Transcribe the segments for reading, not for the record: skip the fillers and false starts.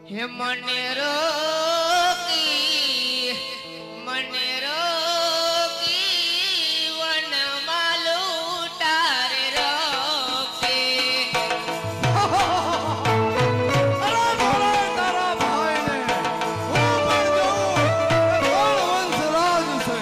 હે મને રોકી વનમાં લૂંટારે રોકે. અરે ભલે તારા ભાઈને હું પણ જોઉં કે કોણ વંશરાજ છે.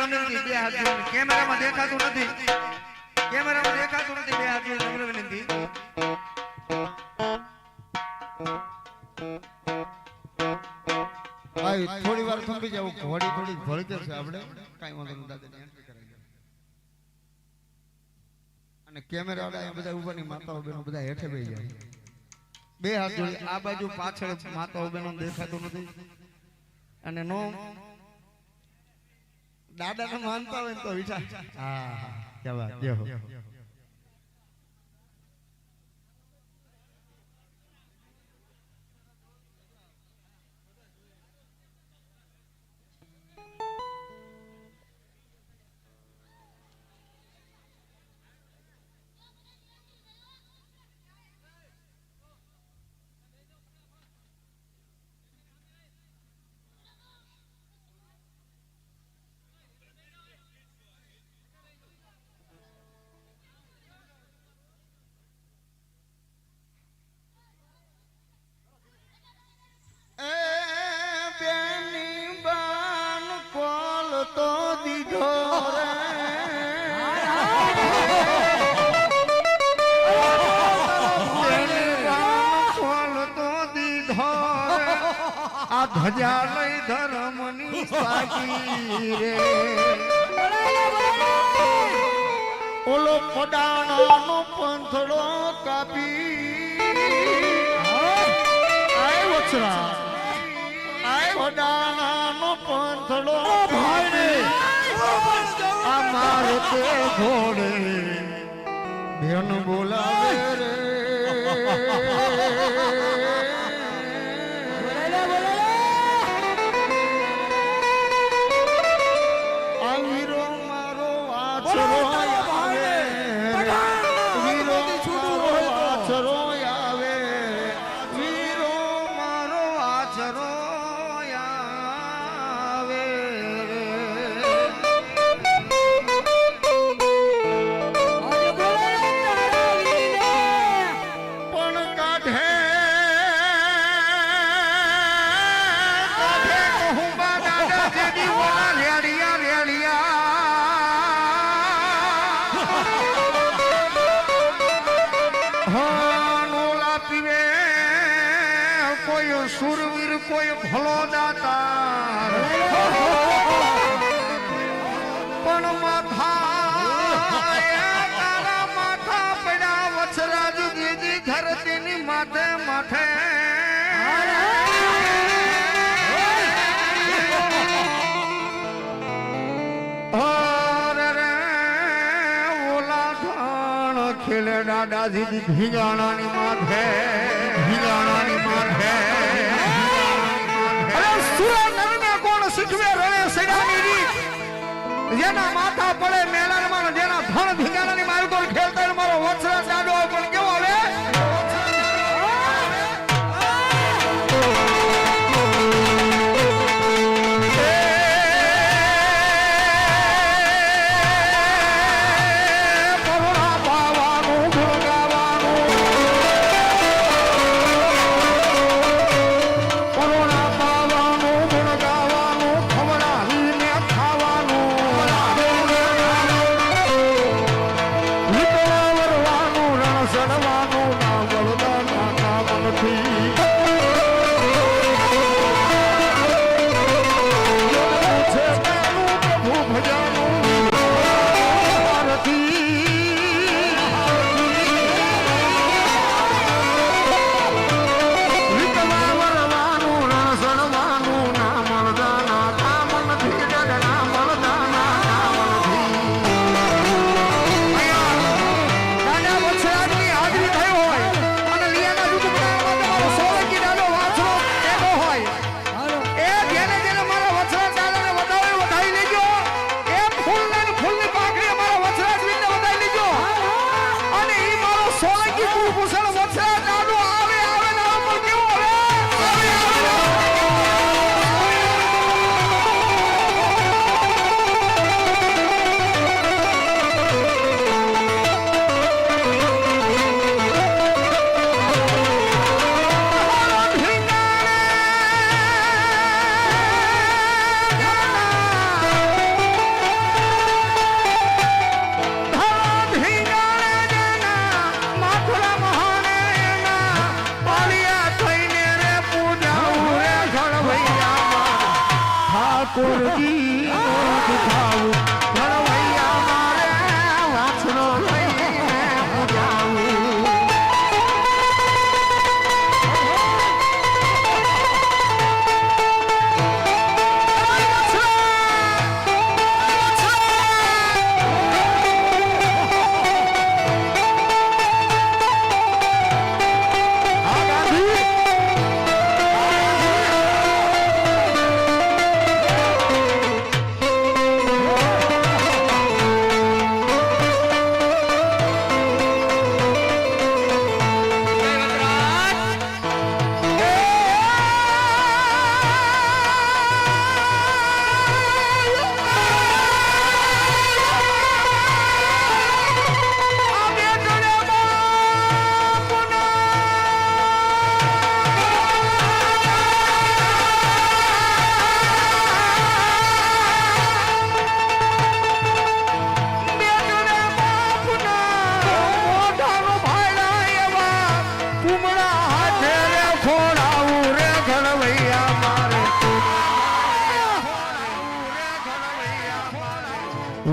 વિનંતી બે હાથ જોડીને કેમેરામાં દેખાતું નથી બે હાથ જોડીને નમ્ર વિનંતી ભાઈ થોડી વાર થંભી જાવ ઘોડી થોડી ભળકે છે આપણે કાઈ વાંધો નહીં દાદાની એન્ટ્રી કરાવી દે અને કેમેરા વાળા અહીંયા બધા ઉપરની માતાઓ બહેનો બધા હેઠે બેસી જાય બે હાથ જોડી આ બાજુ પાછળ માતાઓ બહેનો દેખાતું નથી અને નો દાદાને માનતા હોય તો વિચાર હા હા क्या बात जय हो તો દીધો રે ખોલ તો દીધો આ ધજા લઈ ધર્મની સાચી રે ઓલો પડાણાનો પંથડો કાપી આય વછરા આય પડાણાનો પંથડો અમારે તે ઘોડે બેન બોલાવે રે આ વીરો મારો વાછરો આવે વીરો મારો વાછરો આવે વીરો મારો વાછરો સુરવીર કોઈ ભલો દાતા પણ તારા માથા પડ્યા વછરાજ દીદી ધરતીની માથે માથે ઓલા ધાણ ખેલે દાદા દીદી ભીગાણાની માથે જેના માથા પડે મેળામાં જેના ધણ ભીગાણાની માલકો ખેલતા મારો વત્સરા દાડો પણ કેવો હવે ઠાકોરજી દુખાવું ઘણવૈયા મારે વાછરો લઈને પૂજાવું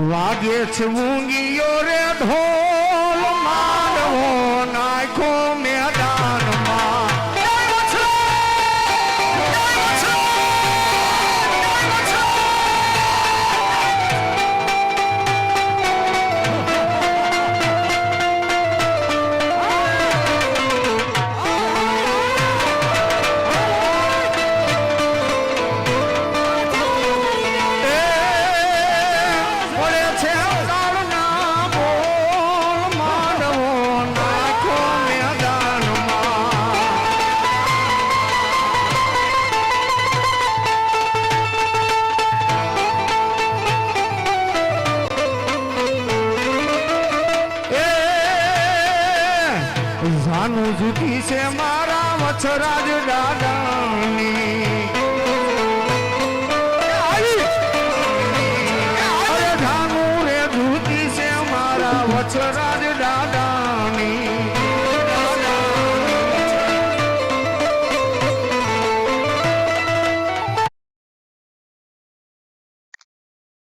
વાગે છે મૂંગીયો રે ઢોલ મારવો નાખો મેદાનમાં જાનું જુદી છે મારા વછરાજ દાદાની અરે જાનું રે જુદી છે મારા વછરાજ દાદાની